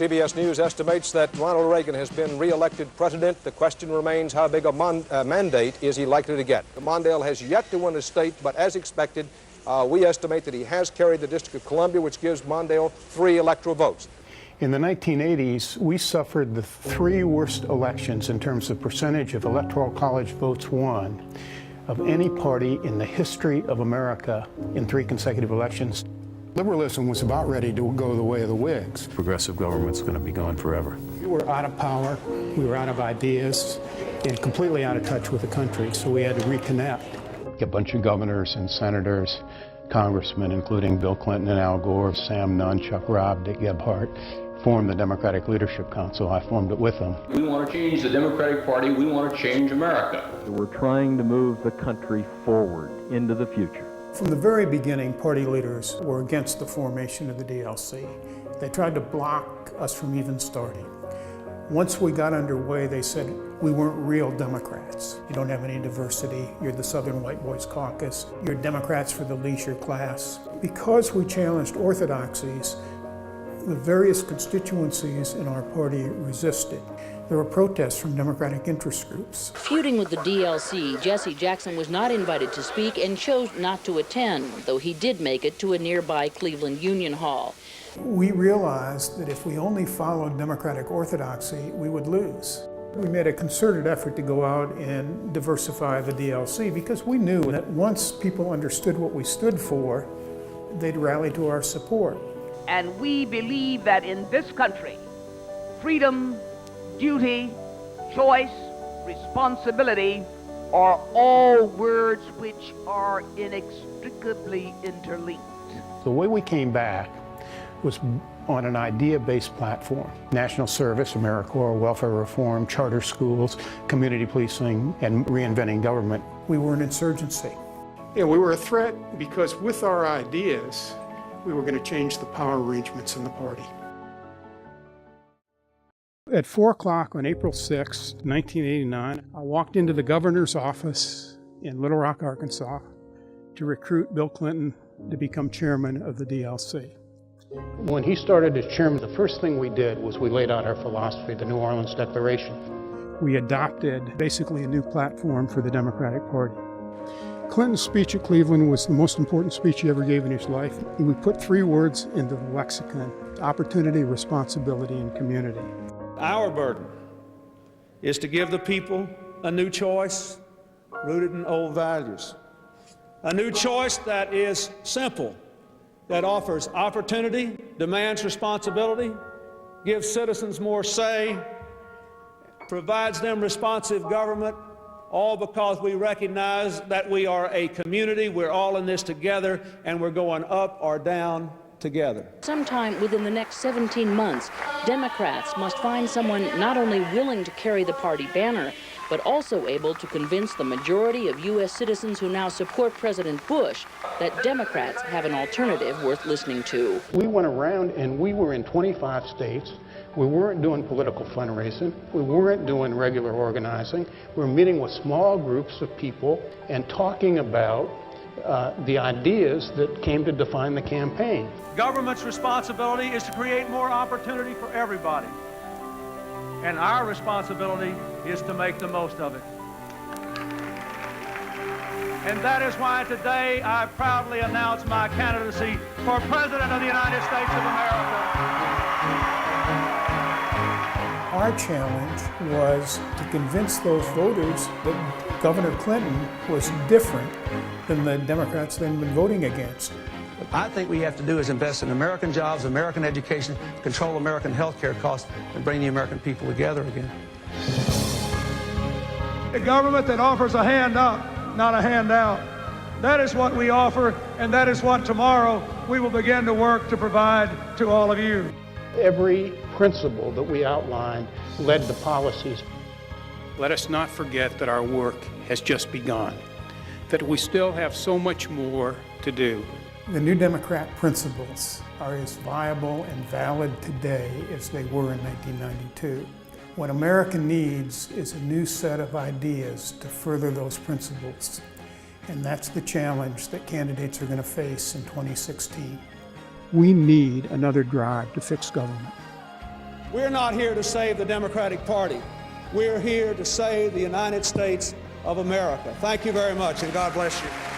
CBS News estimates that Ronald Reagan has been re-elected president. The question remains, how big a mandate is he likely to get? Mondale has yet to win a state, but as expected, we estimate that he has carried the District of Columbia, which gives Mondale 3 electoral votes. In the 1980s, we suffered the 3 worst elections in terms of percentage of Electoral College votes won of any party in the history of America in 3 consecutive elections. Liberalism was about ready to go the way of the Whigs. Progressive government's going to be gone forever. We were out of power, we were out of ideas, and completely out of touch with the country, so we had to reconnect. A bunch of governors and senators, congressmen, including Bill Clinton and Al Gore, Sam Nunn, Chuck Robb, Dick Gebhardt, formed the Democratic Leadership Council. I formed it with them. We want to change the Democratic Party. We want to change America. We're trying to move the country forward into the future. From the very beginning, party leaders were against the formation of the DLC. They tried to block us from even starting. Once we got underway, they said we weren't real Democrats. You don't have any diversity. You're the Southern White Boys Caucus. You're Democrats for the leisure class. Because we challenged orthodoxies, the various constituencies in our party resisted. There were protests from Democratic interest groups. Feuding with the DLC, Jesse Jackson was not invited to speak and chose not to attend, though he did make it to a nearby Cleveland Union Hall. We realized that if we only followed Democratic orthodoxy, we would lose. We made a concerted effort to go out and diversify the DLC because we knew that once people understood what we stood for, they'd rally to our support. And we believe that in this country, freedom, duty, choice, responsibility are all words which are inextricably interlinked. The way we came back was on an idea-based platform. National service, AmeriCorps, welfare reform, charter schools, community policing, and reinventing government. We were an insurgency. Yeah, we were a threat because with our ideas, we were going to change the power arrangements in the party. At 4 o'clock on April 6, 1989, I walked into the governor's office in Little Rock, Arkansas, to recruit Bill Clinton to become chairman of the DLC. When he started as chairman, the first thing we did was we laid out our philosophy, the New Orleans Declaration. We adopted basically a new platform for the Democratic Party. Clinton's speech at Cleveland was the most important speech he ever gave in his life. We put 3 words into the lexicon: opportunity, responsibility, and community. Our burden is to give the people a new choice rooted in old values. A new choice that is simple, that offers opportunity, demands responsibility, gives citizens more say, provides them responsive government, all because we recognize that we are a community, we're all in this together, and we're going up or down together. Sometime within the next 17 months, Democrats must find someone not only willing to carry the party banner, but also able to convince the majority of U.S. citizens who now support President Bush that Democrats have an alternative worth listening to. We went around and we were in 25 states. We weren't doing political fundraising. We weren't doing regular organizing. We were meeting with small groups of people and talking about the ideas that came to define the campaign. Government's responsibility is to create more opportunity for everybody. And our responsibility is to make the most of it. And that is why today I proudly announce my candidacy for President of the United States of America. Our challenge was to convince those voters that Governor Clinton was different than the Democrats they'd been voting against. I think we have to do is invest in American jobs, American education, control American health care costs, and bring the American people together again. A government that offers a hand up, not a handout. That is what we offer, and that is what tomorrow we will begin to work to provide to all of you. Every principle that we outlined led to policies. Let us not forget that our work has just begun, that we still have so much more to do. The New Democrat principles are as viable and valid today as they were in 1992. What America needs is a new set of ideas to further those principles. And that's the challenge that candidates are going to face in 2016. We need another drive to fix government. We're not here to save the Democratic Party. We're here to save the United States of America. Thank you very much, and God bless you.